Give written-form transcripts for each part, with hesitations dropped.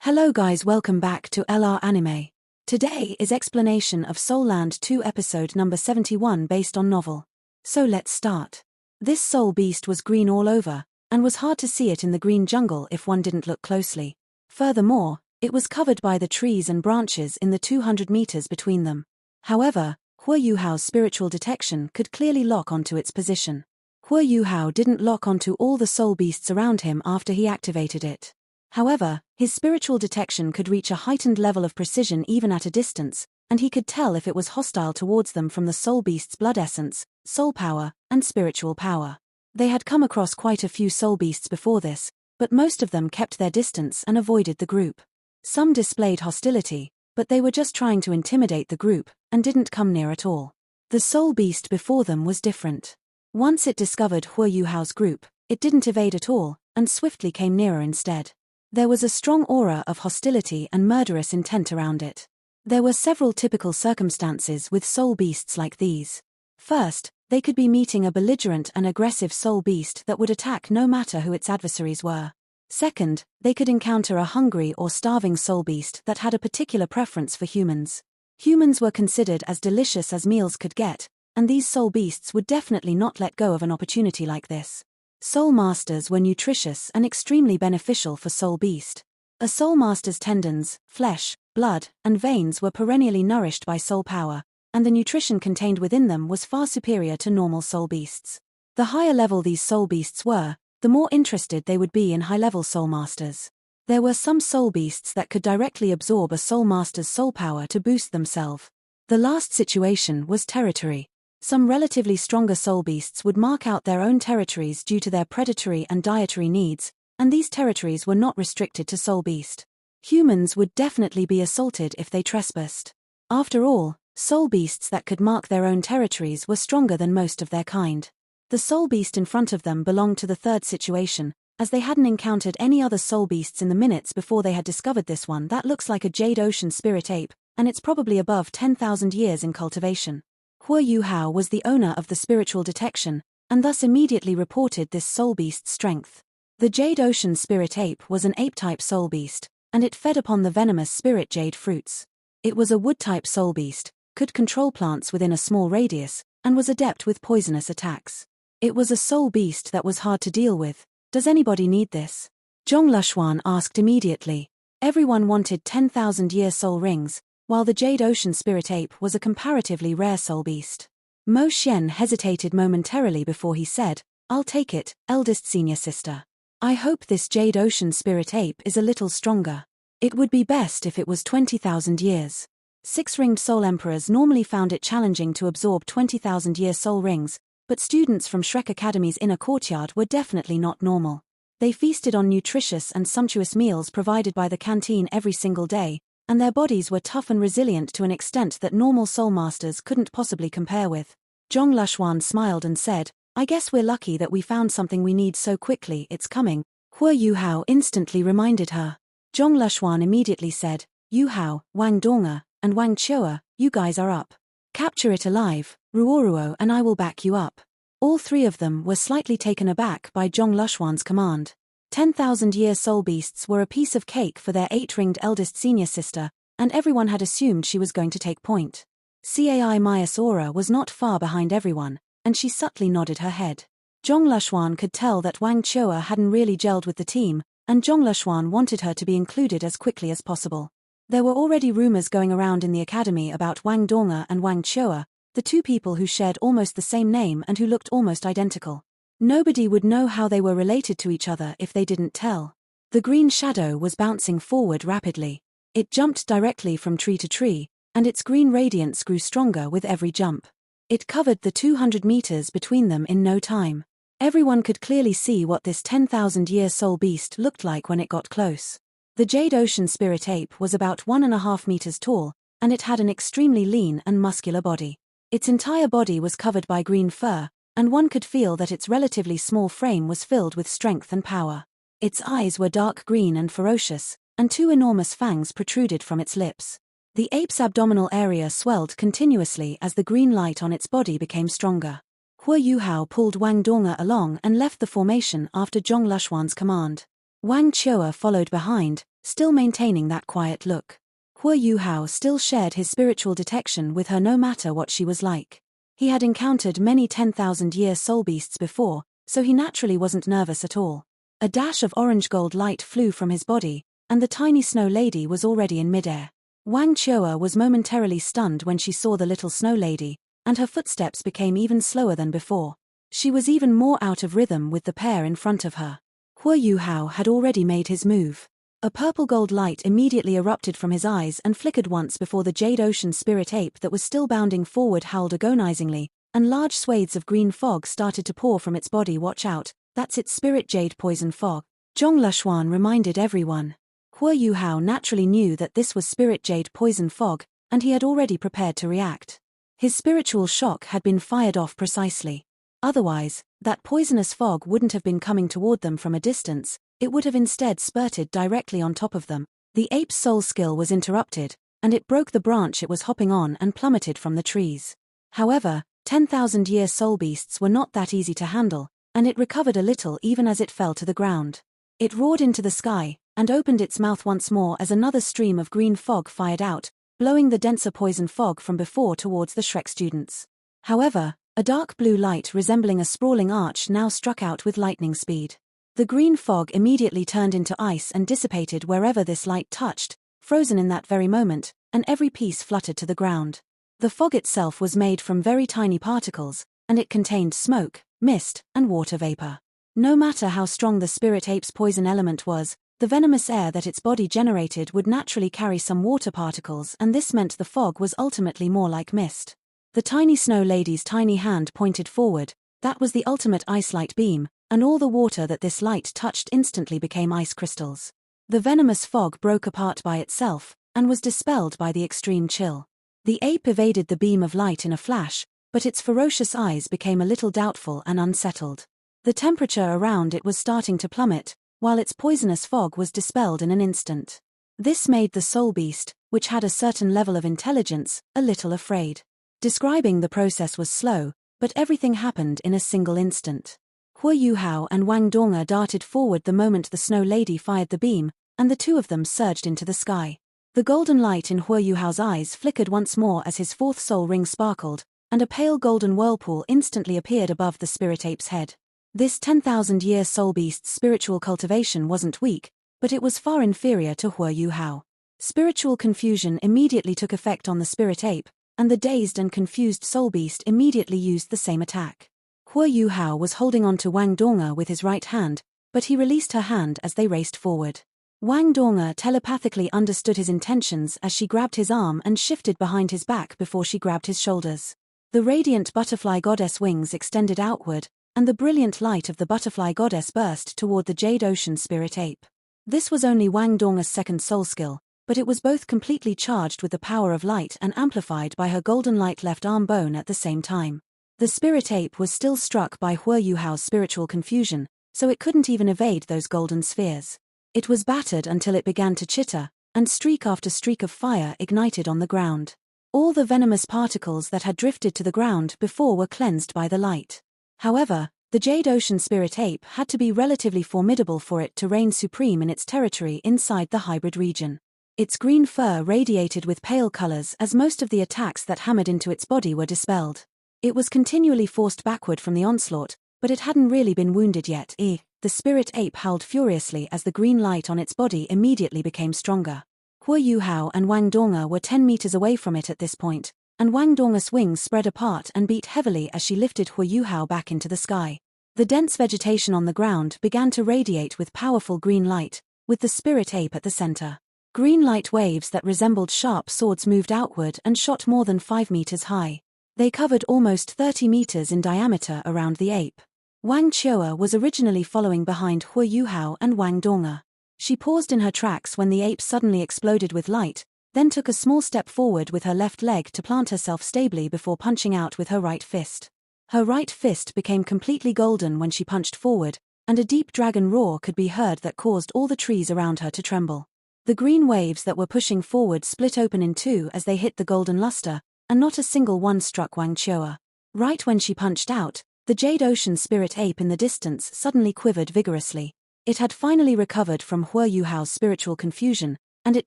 Hello guys, welcome back to LR Anime. Today is explanation of Soul Land 2 episode number 71 based on novel. So let's start. This soul beast was green all over, and was hard to see it in the green jungle if one didn't look closely. Furthermore, it was covered by the trees and branches in the 200 meters between them. However, Hua Yuhao's spiritual detection could clearly lock onto its position. Hua Yuhao didn't lock onto all the soul beasts around him after he activated it. However, his spiritual detection could reach a heightened level of precision even at a distance, and he could tell if it was hostile towards them from the soul beast's blood essence, soul power, and spiritual power. They had come across quite a few soul beasts before this, but most of them kept their distance and avoided the group. Some displayed hostility, but they were just trying to intimidate the group, and didn't come near at all. The soul beast before them was different. Once it discovered Hua Yuhao's group, it didn't evade at all, and swiftly came nearer instead. There was a strong aura of hostility and murderous intent around it. There were several typical circumstances with soul beasts like these. First, they could be meeting a belligerent and aggressive soul beast that would attack no matter who its adversaries were. Second, they could encounter a hungry or starving soul beast that had a particular preference for humans. Humans were considered as delicious as meals could get, and these soul beasts would definitely not let go of an opportunity like this. Soul masters were nutritious and extremely beneficial for soul beast. A soul master's tendons, flesh, blood, and veins were perennially nourished by soul power, and the nutrition contained within them was far superior to normal soul beasts. The higher level these soul beasts were, the more interested they would be in high-level soul masters. There were some soul beasts that could directly absorb a soul master's soul power to boost themselves. The last situation was territory. Some relatively stronger soul beasts would mark out their own territories due to their predatory and dietary needs, and these territories were not restricted to soul beast. Humans would definitely be assaulted if they trespassed. After all, soul beasts that could mark their own territories were stronger than most of their kind. The soul beast in front of them belonged to the third situation, as they hadn't encountered any other soul beasts in the minutes before they had discovered this one that looks like a jade ocean spirit ape, and it's probably above 10,000 years in cultivation. Hua Yuhao was the owner of the spiritual detection, and thus immediately reported this soul beast's strength. The Jade Ocean Spirit Ape was an ape-type soul beast, and it fed upon the venomous spirit jade fruits. It was a wood-type soul beast, could control plants within a small radius, and was adept with poisonous attacks. It was a soul beast that was hard to deal with. Does anybody need this? Zhong Lushuan asked immediately. Everyone wanted 10,000-year soul rings, while the Jade Ocean Spirit Ape was a comparatively rare soul beast. Mo Xian hesitated momentarily before he said, "I'll take it, eldest senior sister. I hope this Jade Ocean Spirit Ape is a little stronger. It would be best if it was 20,000 years." Six-ringed soul emperors normally found it challenging to absorb 20,000-year soul rings, but students from Shrek Academy's inner courtyard were definitely not normal. They feasted on nutritious and sumptuous meals provided by the canteen every single day, and their bodies were tough and resilient to an extent that normal soul masters couldn't possibly compare with. Zhong Lushuan smiled and said, "I guess we're lucky that we found something we need so quickly, it's coming." Hua Yuhao instantly reminded her. Zhong Lushuan immediately said, "Yuhao, Wang Donga, and Wang Chua, you guys are up. Capture it alive, Ruoruo and I will back you up." All three of them were slightly taken aback by Zhong Lushuan's command. 10,000-year soul beasts were a piece of cake for their 8-ringed eldest senior sister, and everyone had assumed she was going to take point. Cai Maya's aura was not far behind everyone, and she subtly nodded her head. Zhong Lushuan could tell that Wang Chua hadn't really gelled with the team, and Zhong Lushuan wanted her to be included as quickly as possible. There were already rumors going around in the academy about Wang Donga and Wang Chua, the two people who shared almost the same name and who looked almost identical. Nobody would know how they were related to each other if they didn't tell. The green shadow was bouncing forward rapidly. It jumped directly from tree to tree, and its green radiance grew stronger with every jump. It covered the 200 meters between them in no time. Everyone could clearly see what this 10,000-year soul beast looked like when it got close. The Jade Ocean Spirit Ape was about 1.5 meters tall, and it had an extremely lean and muscular body. Its entire body was covered by green fur, and one could feel that its relatively small frame was filled with strength and power. Its eyes were dark green and ferocious, and two enormous fangs protruded from its lips. The ape's abdominal area swelled continuously as the green light on its body became stronger. Hua Yuhao pulled Wang Donga along and left the formation after Zhong Lushuan's command. Wang Chua followed behind, still maintaining that quiet look. Hua Yuhao still shared his spiritual detection with her no matter what she was like. He had encountered many 10,000-year soul beasts before, so he naturally wasn't nervous at all. A dash of orange-gold light flew from his body, and the tiny snow lady was already in midair. Wang Chua was momentarily stunned when she saw the little snow lady, and her footsteps became even slower than before. She was even more out of rhythm with the pair in front of her. Hua Yuhao had already made his move. A purple-gold light immediately erupted from his eyes and flickered once before the Jade Ocean spirit ape that was still bounding forward howled agonizingly, and large swathes of green fog started to pour from its body. Watch out, that's its spirit jade poison fog, Zhong Lushuan reminded everyone. Hua Yuhao naturally knew that this was spirit jade poison fog, and he had already prepared to react. His spiritual shock had been fired off precisely. Otherwise, that poisonous fog wouldn't have been coming toward them from a distance, it would have instead spurted directly on top of them. The ape's soul skill was interrupted, and it broke the branch it was hopping on and plummeted from the trees. However, 10,000-year soul beasts were not that easy to handle, and it recovered a little even as it fell to the ground. It roared into the sky, and opened its mouth once more as another stream of green fog fired out, blowing the denser poison fog from before towards the Shrek students. However, a dark blue light resembling a sprawling arch now struck out with lightning speed. The green fog immediately turned into ice and dissipated wherever this light touched, frozen in that very moment, and every piece fluttered to the ground. The fog itself was made from very tiny particles, and it contained smoke, mist, and water vapor. No matter how strong the spirit ape's poison element was, the venomous air that its body generated would naturally carry some water particles, and this meant the fog was ultimately more like mist. The tiny snow lady's tiny hand pointed forward. That was the ultimate ice light beam, and all the water that this light touched instantly became ice crystals. The venomous fog broke apart by itself, and was dispelled by the extreme chill. The ape evaded the beam of light in a flash, but its ferocious eyes became a little doubtful and unsettled. The temperature around it was starting to plummet, while its poisonous fog was dispelled in an instant. This made the soul beast, which had a certain level of intelligence, a little afraid. Describing the process was slow, but everything happened in a single instant. Hua Yuhao and Wang Donga darted forward the moment the snow lady fired the beam, and the two of them surged into the sky. The golden light in Hua Yuhao's eyes flickered once more as his fourth soul ring sparkled, and a pale golden whirlpool instantly appeared above the spirit ape's head. This 10,000-year soul beast's spiritual cultivation wasn't weak, but it was far inferior to Hua Yuhao. Spiritual confusion immediately took effect on the spirit ape, and the dazed and confused soul beast immediately used the same attack. Hua Yuhao was holding on to Wang Donga with his right hand, but he released her hand as they raced forward. Wang Donga telepathically understood his intentions as she grabbed his arm and shifted behind his back before she grabbed his shoulders. The radiant butterfly goddess wings extended outward, and the brilliant light of the butterfly goddess burst toward the Jade Ocean spirit ape. This was only Wang Donga's second soul skill, but it was both completely charged with the power of light and amplified by her golden light left arm bone at the same time. The spirit ape was still struck by Hua Yuhao's spiritual confusion, so it couldn't even evade those golden spheres. It was battered until it began to chitter, and streak after streak of fire ignited on the ground. All the venomous particles that had drifted to the ground before were cleansed by the light. However, the Jade Ocean spirit ape had to be relatively formidable for it to reign supreme in its territory inside the hybrid region. Its green fur radiated with pale colors as most of the attacks that hammered into its body were dispelled. It was continually forced backward from the onslaught, but it hadn't really been wounded yet. The spirit ape howled furiously as the green light on its body immediately became stronger. Hua Yuhao and Wang Donga were 10 meters away from it at this point, and Wang Donga's wings spread apart and beat heavily as she lifted Hua Yuhao back into the sky. The dense vegetation on the ground began to radiate with powerful green light, with the spirit ape at the center. Green light waves that resembled sharp swords moved outward and shot more than 5 meters high. They covered almost 30 meters in diameter around the ape. Wang Chua was originally following behind Hua Yuhao and Wang Donga. She paused in her tracks when the ape suddenly exploded with light, then took a small step forward with her left leg to plant herself stably before punching out with her right fist. Her right fist became completely golden when she punched forward, and a deep dragon roar could be heard that caused all the trees around her to tremble. The green waves that were pushing forward split open in two as they hit the golden luster, and not a single one struck Wang Chua. Right when she punched out, the Jade Ocean spirit ape in the distance suddenly quivered vigorously. It had finally recovered from Hua Yuhao's spiritual confusion, and it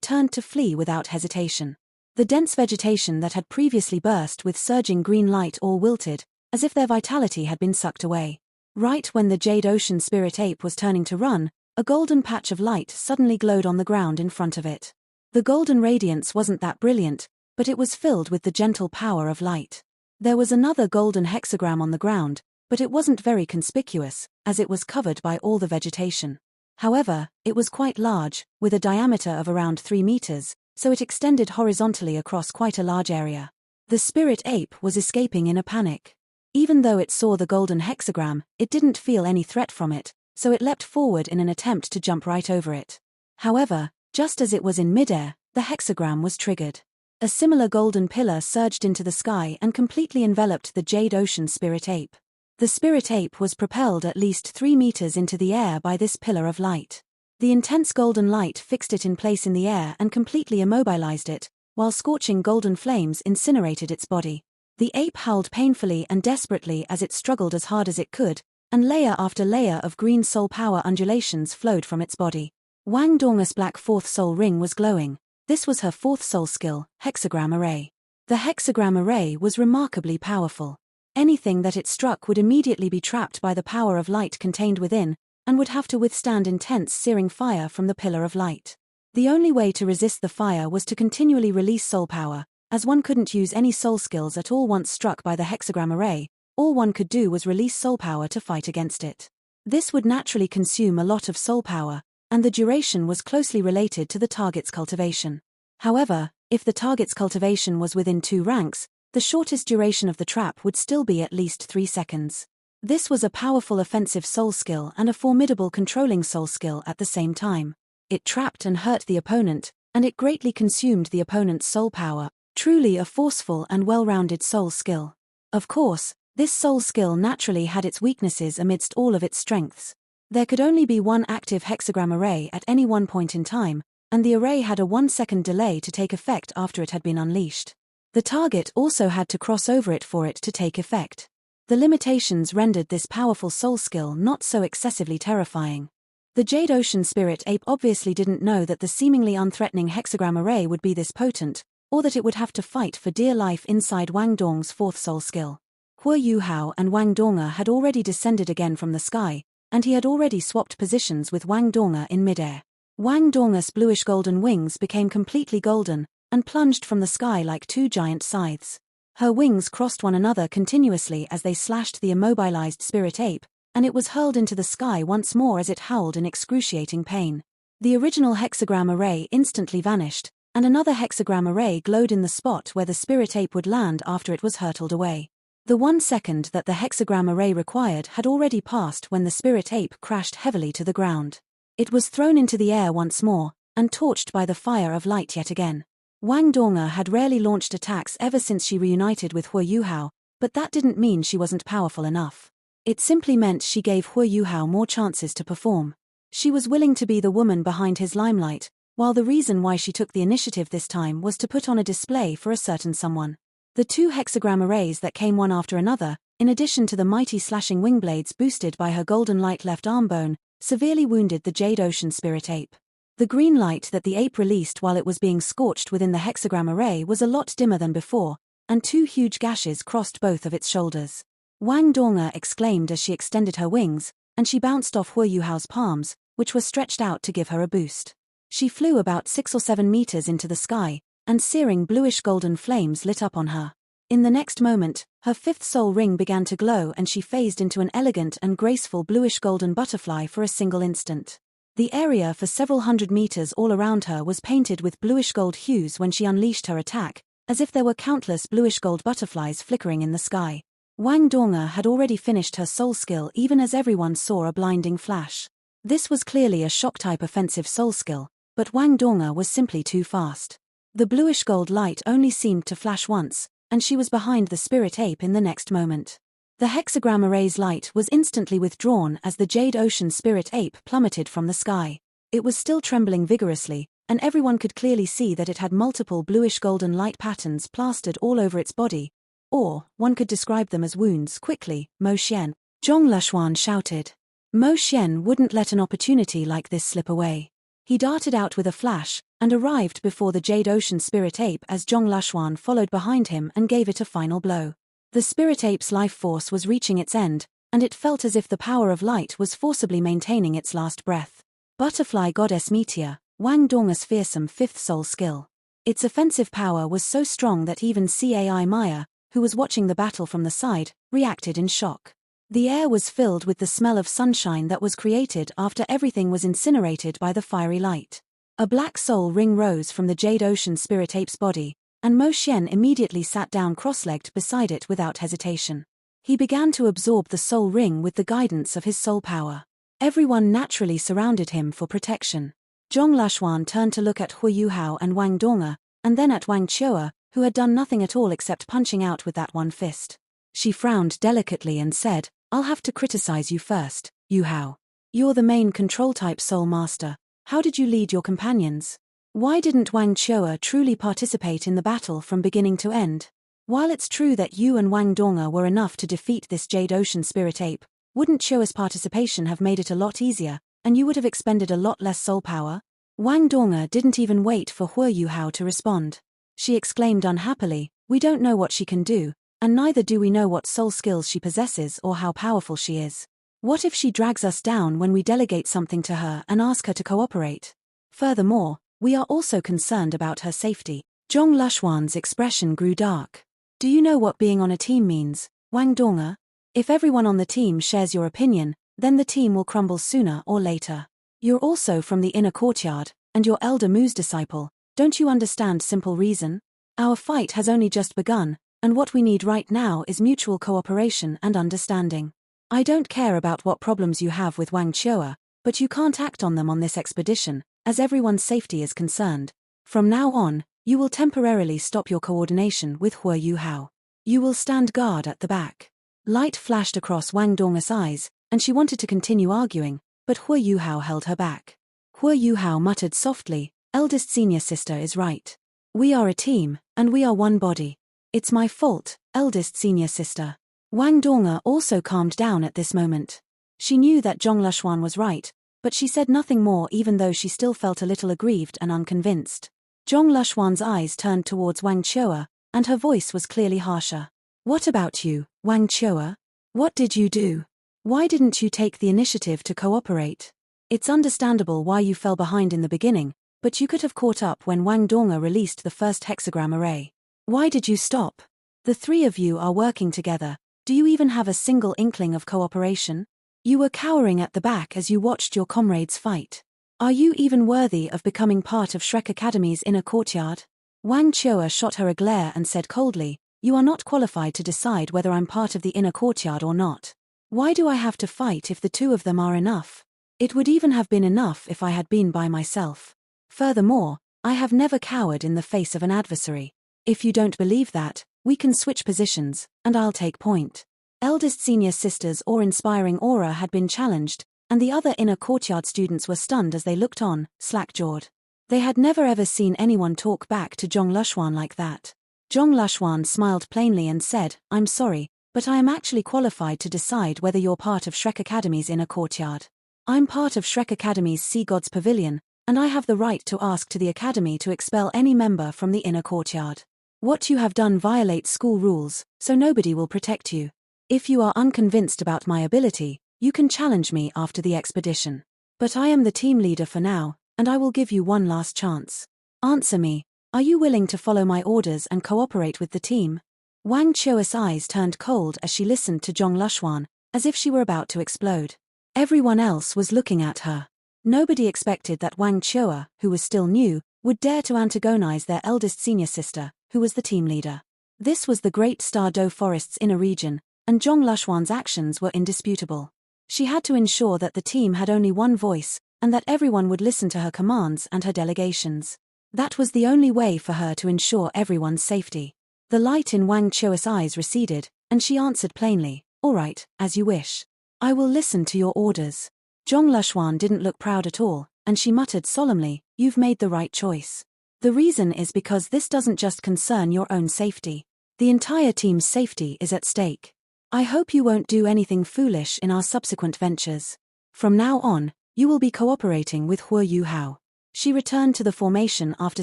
turned to flee without hesitation. The dense vegetation that had previously burst with surging green light all wilted, as if their vitality had been sucked away. Right when the Jade Ocean Spirit Ape was turning to run, a golden patch of light suddenly glowed on the ground in front of it. The golden radiance wasn't that brilliant, but it was filled with the gentle power of light. There was another golden hexagram on the ground, but it wasn't very conspicuous, as it was covered by all the vegetation. However, it was quite large, with a diameter of around 3 meters, so it extended horizontally across quite a large area. The spirit ape was escaping in a panic. Even though it saw the golden hexagram, it didn't feel any threat from it, so it leapt forward in an attempt to jump right over it. However, just as it was in midair, the hexagram was triggered. A similar golden pillar surged into the sky and completely enveloped the Jade Ocean Spirit Ape. The Spirit Ape was propelled at least 3 meters into the air by this pillar of light. The intense golden light fixed it in place in the air and completely immobilized it, while scorching golden flames incinerated its body. The ape howled painfully and desperately as it struggled as hard as it could, and layer after layer of green soul power undulations flowed from its body. Wang Dong's black fourth soul ring was glowing. This was her fourth soul skill, hexagram array. The hexagram array was remarkably powerful. Anything that it struck would immediately be trapped by the power of light contained within, and would have to withstand intense searing fire from the pillar of light. The only way to resist the fire was to continually release soul power, as one couldn't use any soul skills at all once struck by the hexagram array. All one could do was release soul power to fight against it. This would naturally consume a lot of soul power, and the duration was closely related to the target's cultivation. However, if the target's cultivation was within 2 ranks, the shortest duration of the trap would still be at least 3 seconds. This was a powerful offensive soul skill and a formidable controlling soul skill at the same time. It trapped and hurt the opponent, and it greatly consumed the opponent's soul power, truly a forceful and well-rounded soul skill. Of course, this soul skill naturally had its weaknesses amidst all of its strengths. There could only be one active hexagram array at any one point in time, and the array had a 1-second delay to take effect after it had been unleashed. The target also had to cross over it for it to take effect. The limitations rendered this powerful soul skill not so excessively terrifying. The Jade Ocean Spirit Ape obviously didn't know that the seemingly unthreatening hexagram array would be this potent, or that it would have to fight for dear life inside Wang Dong's fourth soul skill. Hua Yuhao and Wang Dong had already descended again from the sky, and he had already swapped positions with Wang Dong in midair. Wang Dong's bluish-golden wings became completely golden, and plunged from the sky like 2 giant scythes. Her wings crossed one another continuously as they slashed the immobilized spirit ape, and it was hurled into the sky once more as it howled in excruciating pain. The original hexagram array instantly vanished, and another hexagram array glowed in the spot where the spirit ape would land after it was hurtled away. The 1 second that the hexagram array required had already passed when the spirit ape crashed heavily to the ground. It was thrown into the air once more, and torched by the fire of light yet again. Wang Dong had rarely launched attacks ever since she reunited with Hua Yuhao, but that didn't mean she wasn't powerful enough. It simply meant she gave Hua Yuhao more chances to perform. She was willing to be the woman behind his limelight, while the reason why she took the initiative this time was to put on a display for a certain someone. The 2 hexagram arrays that came one after another, in addition to the mighty slashing wing blades boosted by her golden light left arm bone, severely wounded the Jade Ocean Spirit Ape. The green light that the ape released while it was being scorched within the hexagram array was a lot dimmer than before, and 2 huge gashes crossed both of its shoulders. Wang Dong exclaimed as she extended her wings, and she bounced off Hua Yuhao's palms, which were stretched out to give her a boost. She flew about 6 or 7 meters into the sky, and searing bluish-golden flames lit up on her. In the next moment, her 5th soul ring began to glow and she phased into an elegant and graceful bluish-golden butterfly for a single instant. The area for several hundred meters all around her was painted with bluish-gold hues when she unleashed her attack, as if there were countless bluish-gold butterflies flickering in the sky. Wang Dong had already finished her soul skill even as everyone saw a blinding flash. This was clearly a shock-type offensive soul skill, but Wang Dong was simply too fast. The bluish-gold light only seemed to flash once, and she was behind the spirit ape in the next moment. The hexagram array's light was instantly withdrawn as the Jade Ocean Spirit Ape plummeted from the sky. It was still trembling vigorously, and everyone could clearly see that it had multiple bluish-golden light patterns plastered all over its body, or, one could describe them as wounds quickly. Mo Xian, Zhong Lushuan shouted. Mo Xian wouldn't let an opportunity like this slip away. He darted out with a flash, and arrived before the Jade Ocean Spirit Ape as Zhong Lashuan followed behind him and gave it a final blow. The Spirit Ape's life force was reaching its end, and it felt as if the power of light was forcibly maintaining its last breath. Butterfly Goddess Meteor, Wang Donga's fearsome fifth soul skill. Its offensive power was so strong that even Cai Maya, who was watching the battle from the side, reacted in shock. The air was filled with the smell of sunshine that was created after everything was incinerated by the fiery light. A black soul ring rose from the Jade Ocean Spirit Ape's body, and Mo Xian immediately sat down cross-legged beside it without hesitation. He began to absorb the soul ring with the guidance of his soul power. Everyone naturally surrounded him for protection. Zhong Lashuan turned to look at Hu Yuhao and Wang Donga, and then at Wang Chua, who had done nothing at all except punching out with that one fist. She frowned delicately and said, "I'll have to criticize you first, Yuhao. You're the main control-type soul master. How did you lead your companions? Why didn't Wang Chua truly participate in the battle from beginning to end? While it's true that you and Wang Donga were enough to defeat this Jade Ocean Spirit Ape, wouldn't Chua's participation have made it a lot easier, and you would have expended a lot less soul power?" Wang Donga didn't even wait for Hu Yuhao to respond. She exclaimed unhappily, "We don't know what she can do, and neither do we know what soul skills she possesses or how powerful she is. What if she drags us down when we delegate something to her and ask her to cooperate? Furthermore, we are also concerned about her safety." Zhong Lashuan's expression grew dark. "Do you know what being on a team means, Wang Donga? If everyone on the team shares your opinion, then the team will crumble sooner or later. You're also from the inner courtyard, and you're Elder Mu's disciple. Don't you understand simple reason? Our fight has only just begun, and what we need right now is mutual cooperation and understanding. I don't care about what problems you have with Wang Chua, but you can't act on them on this expedition, as everyone's safety is concerned. From now on, you will temporarily stop your coordination with Hu Yuhao. You will stand guard at the back." Light flashed across Wang Donga's eyes, and she wanted to continue arguing, but Hu Yuhao held her back. Hu Yuhao muttered softly, "Eldest senior sister is right. We are a team, and we are one body. It's my fault, eldest senior sister." Wang Donga also calmed down at this moment. She knew that Zhong Lashuan was right, but she said nothing more even though she still felt a little aggrieved and unconvinced. Zhong Lashuan's eyes turned towards Wang Chua, and her voice was clearly harsher. "What about you, Wang Chua? What did you do? Why didn't you take the initiative to cooperate? It's understandable why you fell behind in the beginning, but you could have caught up when Wang Donga released the first hexagram array. Why did you stop? The three of you are working together. Do you even have a single inkling of cooperation? You were cowering at the back as you watched your comrades fight. Are you even worthy of becoming part of Shrek Academy's inner courtyard?" Wang Chua shot her a glare and said coldly, "You are not qualified to decide whether I'm part of the inner courtyard or not. Why do I have to fight if the two of them are enough? It would even have been enough if I had been by myself. Furthermore, I have never cowered in the face of an adversary. If you don't believe that, we can switch positions, and I'll take point." Eldest senior sister's awe-inspiring aura had been challenged, and the other inner courtyard students were stunned as they looked on, slack-jawed. They had never ever seen anyone talk back to Zhong Lashuan like that. Zhong Lashuan smiled plainly and said, "I'm sorry, but I am actually qualified to decide whether you're part of Shrek Academy's inner courtyard. I'm part of Shrek Academy's Sea Gods Pavilion, and I have the right to ask to the Academy to expel any member from the inner courtyard. What you have done violates school rules, so nobody will protect you. If you are unconvinced about my ability, you can challenge me after the expedition. But I am the team leader for now, and I will give you one last chance. Answer me, are you willing to follow my orders and cooperate with the team?" Wang Chua's eyes turned cold as she listened to Zhong Lashuan, as if she were about to explode. Everyone else was looking at her. Nobody expected that Wang Chua, who was still new, would dare to antagonize their eldest senior sister, who was the team leader. This was the Great Star Do Forest's inner region, and Zhong Lashuan's actions were indisputable. She had to ensure that the team had only one voice, and that everyone would listen to her commands and her delegations. That was the only way for her to ensure everyone's safety. The light in Wang Chua's eyes receded, and she answered plainly, "All right, as you wish. I will listen to your orders." Zhong Lashuan didn't look proud at all, and she muttered solemnly, "You've made the right choice. The reason is because this doesn't just concern your own safety. The entire team's safety is at stake. I hope you won't do anything foolish in our subsequent ventures. From now on, you will be cooperating with Hua Yu Hao. She returned to the formation after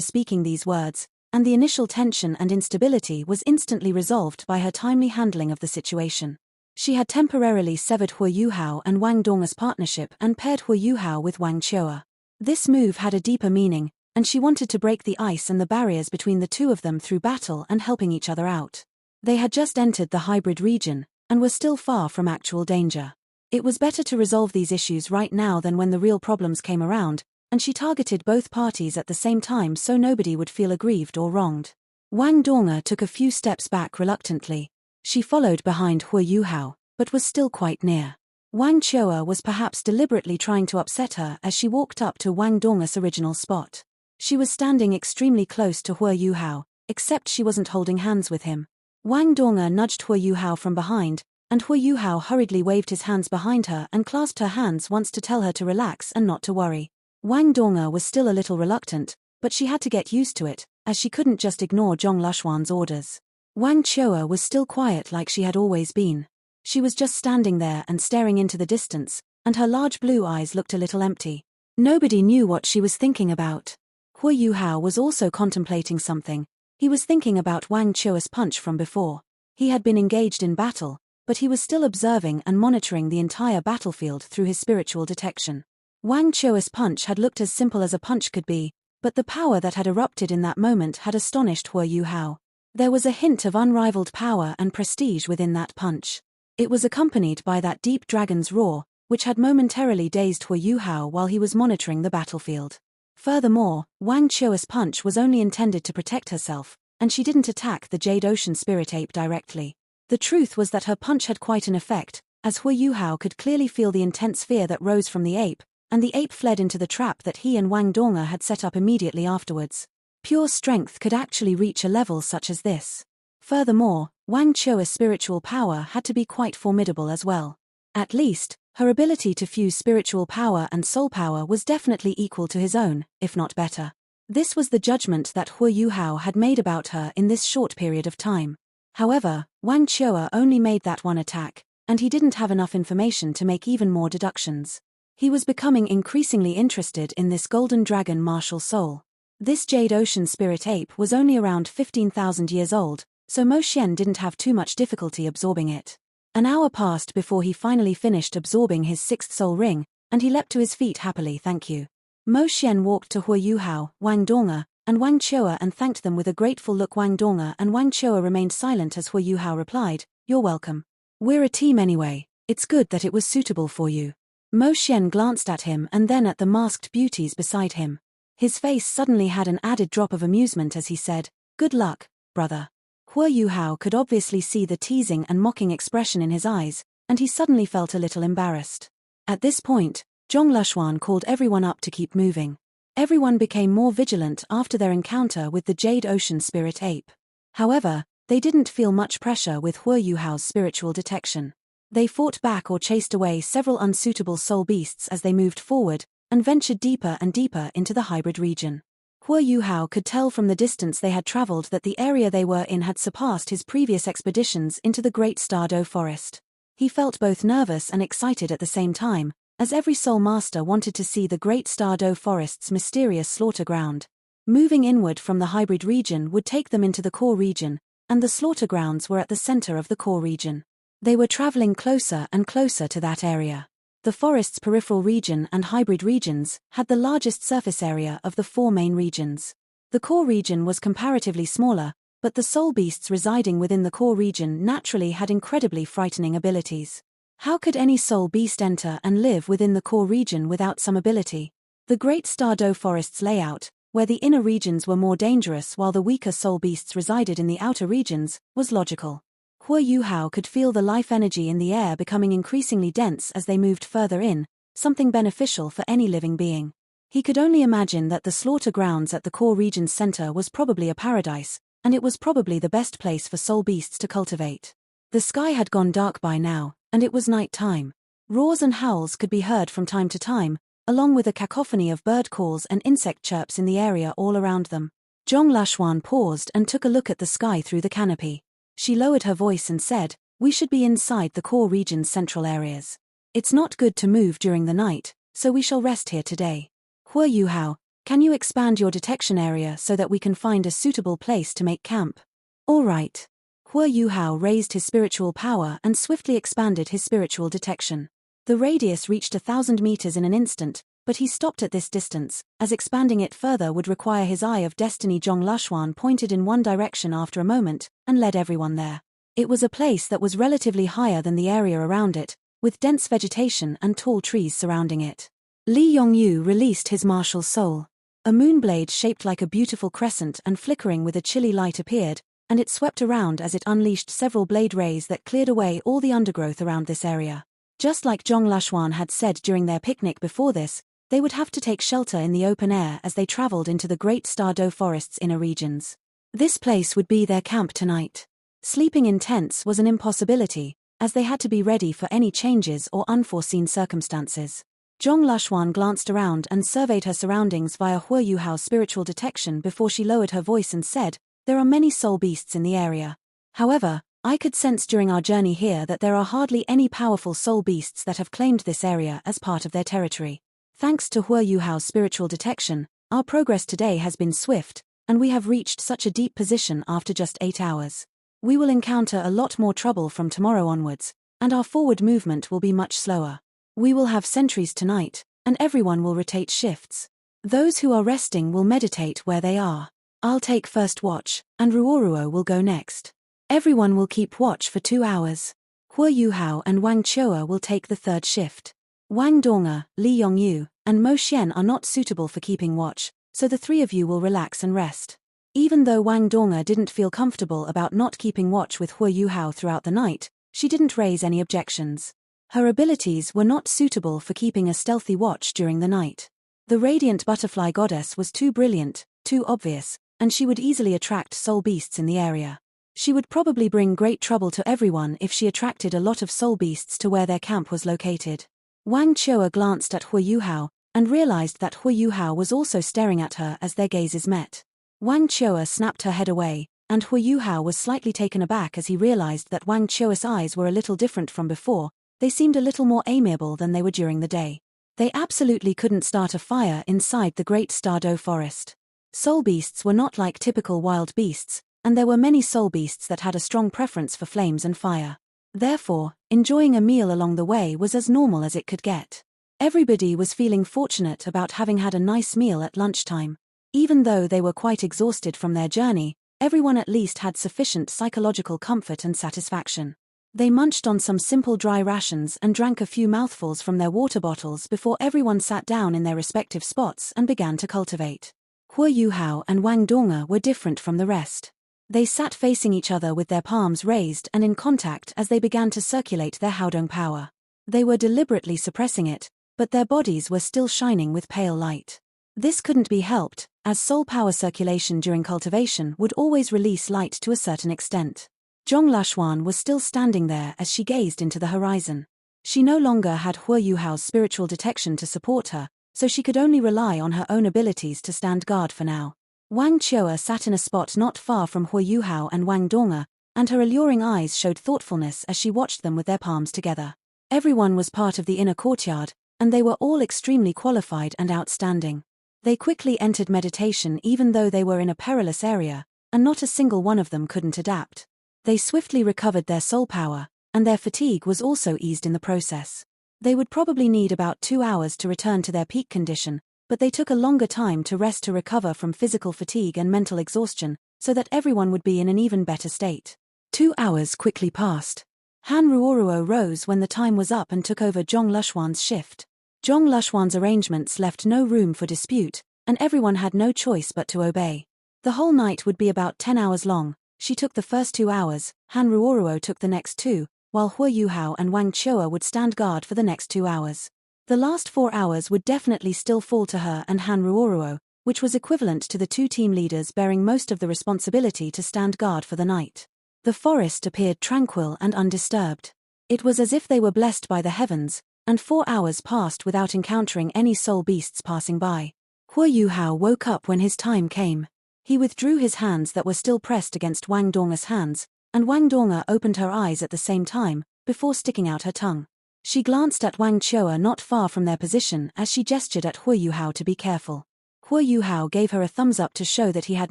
speaking these words, and the initial tension and instability was instantly resolved by her timely handling of the situation. She had temporarily severed Hua Yu Hao and Wang Dong's partnership and paired Hua Yu Hao with Wang Chua. This move had a deeper meaning, and she wanted to break the ice and the barriers between the two of them through battle and helping each other out. They had just entered the hybrid region, and were still far from actual danger. It was better to resolve these issues right now than when the real problems came around, and she targeted both parties at the same time so nobody would feel aggrieved or wronged. Wang Dong took a few steps back reluctantly. She followed behind Hua Yu Hao, but was still quite near. Wang Chua was perhaps deliberately trying to upset her as she walked up to Wang Dong's original spot. She was standing extremely close to Hua Yu Hao, except she wasn't holding hands with him. Wang Dong nudged Hua Yu Hao from behind, and Hua Yu Hao hurriedly waved his hands behind her and clasped her hands once to tell her to relax and not to worry. Wang Dong was still a little reluctant, but she had to get used to it, as she couldn't just ignore Zhong Lushuan's orders. Wang Chua was still quiet like she had always been. She was just standing there and staring into the distance, and her large blue eyes looked a little empty. Nobody knew what she was thinking about. Hua Yu Hao was also contemplating something. He was thinking about Wang Chua's punch from before. He had been engaged in battle, but he was still observing and monitoring the entire battlefield through his spiritual detection. Wang Chua's punch had looked as simple as a punch could be, but the power that had erupted in that moment had astonished Hua Yu Hao. There was a hint of unrivaled power and prestige within that punch. It was accompanied by that deep dragon's roar, which had momentarily dazed Hua Yu Hao while he was monitoring the battlefield. Furthermore, Wang Chua's punch was only intended to protect herself, and she didn't attack the Jade Ocean Spirit Ape directly. The truth was that her punch had quite an effect, as Hua Yu Hao could clearly feel the intense fear that rose from the ape, and the ape fled into the trap that he and Wang Dong had set up immediately afterwards. Pure strength could actually reach a level such as this. Furthermore, Wang Chua's spiritual power had to be quite formidable as well. At least, her ability to fuse spiritual power and soul power was definitely equal to his own, if not better. This was the judgment that Hua Yu Hao had made about her in this short period of time. However, Wang Chua only made that one attack, and he didn't have enough information to make even more deductions. He was becoming increasingly interested in this golden dragon martial soul. This Jade Ocean Spirit Ape was only around 15,000 years old, so Mo Xian didn't have too much difficulty absorbing it. An hour passed before he finally finished absorbing his sixth soul ring, and he leapt to his feet happily. Thank you. Mo Xian walked to Hua Yu Hao, Wang Dong, and Wang Chua and thanked them with a grateful look. Wang Dong and Wang Chua remained silent as Hua Yu Hao replied, "You're welcome. We're a team anyway. It's good that it was suitable for you." Mo Xian glanced at him and then at the masked beauties beside him. His face suddenly had an added drop of amusement as he said, "Good luck, brother." Hua Yu Hao could obviously see the teasing and mocking expression in his eyes, and he suddenly felt a little embarrassed. At this point, Zhong Lushuan called everyone up to keep moving. Everyone became more vigilant after their encounter with the Jade Ocean Spirit Ape. However, they didn't feel much pressure with Hua Yu Hao's spiritual detection. They fought back or chased away several unsuitable soul beasts as they moved forward, and ventured deeper and deeper into the hybrid region. Hua Yu Hao could tell from the distance they had traveled that the area they were in had surpassed his previous expeditions into the Great Stardow Forest. He felt both nervous and excited at the same time, as every soul master wanted to see the Great Stardow Forest's mysterious slaughter ground. Moving inward from the hybrid region would take them into the core region, and the slaughter grounds were at the center of the core region. They were traveling closer and closer to that area. The forest's peripheral region and hybrid regions had the largest surface area of the four main regions. The core region was comparatively smaller, but the soul beasts residing within the core region naturally had incredibly frightening abilities. How could any soul beast enter and live within the core region without some ability? The Great Stardow Forest's layout, where the inner regions were more dangerous while the weaker soul beasts resided in the outer regions, was logical. Hua Yu Hao could feel the life energy in the air becoming increasingly dense as they moved further in, something beneficial for any living being. He could only imagine that the slaughter grounds at the core region's center was probably a paradise, and it was probably the best place for soul beasts to cultivate. The sky had gone dark by now, and it was night time. Roars and howls could be heard from time to time, along with a cacophony of bird calls and insect chirps in the area all around them. Zhong Lashuan paused and took a look at the sky through the canopy. She lowered her voice and said, "We should be inside the core region's central areas. It's not good to move during the night, so we shall rest here today. Hua Yuhao, can you expand your detection area so that we can find a suitable place to make camp? All right. Hua Yuhao raised his spiritual power and swiftly expanded his spiritual detection. The radius reached 1,000 meters in an instant, but he stopped at this distance, as expanding it further would require his Eye of Destiny. Zhong Lushuan pointed in one direction after a moment, and led everyone there. It was a place that was relatively higher than the area around it, with dense vegetation and tall trees surrounding it. Li Yongyu released his martial soul. A moonblade shaped like a beautiful crescent and flickering with a chilly light appeared, and it swept around as it unleashed several blade rays that cleared away all the undergrowth around this area. Just like Zhong Lushuan had said during their picnic before this, they would have to take shelter in the open air as they traveled into the Great Stardow Forest's inner regions. This place would be their camp tonight. Sleeping in tents was an impossibility, as they had to be ready for any changes or unforeseen circumstances. Zhong Lushuan glanced around and surveyed her surroundings via Hua Yuhao's spiritual detection before she lowered her voice and said, "There are many soul beasts in the area. However, I could sense during our journey here that there are hardly any powerful soul beasts that have claimed this area as part of their territory. Thanks to Hua Yuhao's spiritual detection, our progress today has been swift, and we have reached such a deep position after just 8 hours. We will encounter a lot more trouble from tomorrow onwards, and our forward movement will be much slower. We will have sentries tonight, and everyone will rotate shifts. Those who are resting will meditate where they are. I'll take first watch, and Ruoruo will go next. Everyone will keep watch for 2 hours. Hua Yuhao and Wang Chua will take the third shift. Wang Donga, Li Yongyu, and Mo Xian are not suitable for keeping watch, so the 3 of you will relax and rest." Even though Wang Donga didn't feel comfortable about not keeping watch with Hua Yuhao throughout the night, she didn't raise any objections. Her abilities were not suitable for keeping a stealthy watch during the night. The radiant butterfly goddess was too brilliant, too obvious, and she would easily attract soul beasts in the area. She would probably bring great trouble to everyone if she attracted a lot of soul beasts to where their camp was located. Wang Chua glanced at Hua Yuhao, and realized that Hua Yuhao was also staring at her as their gazes met. Wang Chua snapped her head away, and Hua Yuhao was slightly taken aback as he realized that Wang Chua's eyes were a little different from before. They seemed a little more amiable than they were during the day. They absolutely couldn't start a fire inside the Great Stardow Forest. Soul beasts were not like typical wild beasts, and there were many soul beasts that had a strong preference for flames and fire. Therefore, enjoying a meal along the way was as normal as it could get. Everybody was feeling fortunate about having had a nice meal at lunchtime. Even though they were quite exhausted from their journey, everyone at least had sufficient psychological comfort and satisfaction. They munched on some simple dry rations and drank a few mouthfuls from their water bottles before everyone sat down in their respective spots and began to cultivate. Hua Yuhao and Wang Donga were different from the rest. They sat facing each other with their palms raised and in contact as they began to circulate their Haodong power. They were deliberately suppressing it, but their bodies were still shining with pale light. This couldn't be helped, as soul power circulation during cultivation would always release light to a certain extent. Zhong Lushuan was still standing there as she gazed into the horizon. She no longer had Hua Yuhao's spiritual detection to support her, so she could only rely on her own abilities to stand guard for now. Wang Chua sat in a spot not far from Hua Yuhao and Wang Donga, and her alluring eyes showed thoughtfulness as she watched them with their palms together. Everyone was part of the inner courtyard, and they were all extremely qualified and outstanding. They quickly entered meditation even though they were in a perilous area, and not a single one of them couldn't adapt. They swiftly recovered their soul power, and their fatigue was also eased in the process. They would probably need about 2 hours to return to their peak condition, but they took a longer time to rest to recover from physical fatigue and mental exhaustion, so that everyone would be in an even better state. 2 hours quickly passed. Han Ruoruo rose when the time was up and took over Zhong Lushuan's shift. Zhong Lushuan's arrangements left no room for dispute, and everyone had no choice but to obey. The whole night would be about 10 hours long. She took the first 2 hours, Han Ruoruo took the next 2, while Hua Yuhao and Wang Chua would stand guard for the next 2 hours. The last 4 hours would definitely still fall to her and Han Ruoruo, which was equivalent to the 2 team leaders bearing most of the responsibility to stand guard for the night. The forest appeared tranquil and undisturbed. It was as if they were blessed by the heavens, and 4 hours passed without encountering any soul beasts passing by. Hua Yuhao woke up when his time came. He withdrew his hands that were still pressed against Wang Donga's hands, and Wang Donga opened her eyes at the same time, before sticking out her tongue. She glanced at Wang Chua not far from their position as she gestured at Hu Yuhao to be careful. Hu Yuhao gave her a thumbs up to show that he had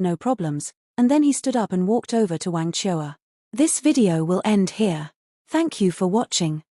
no problems, and then he stood up and walked over to Wang Chua. This video will end here. Thank you for watching.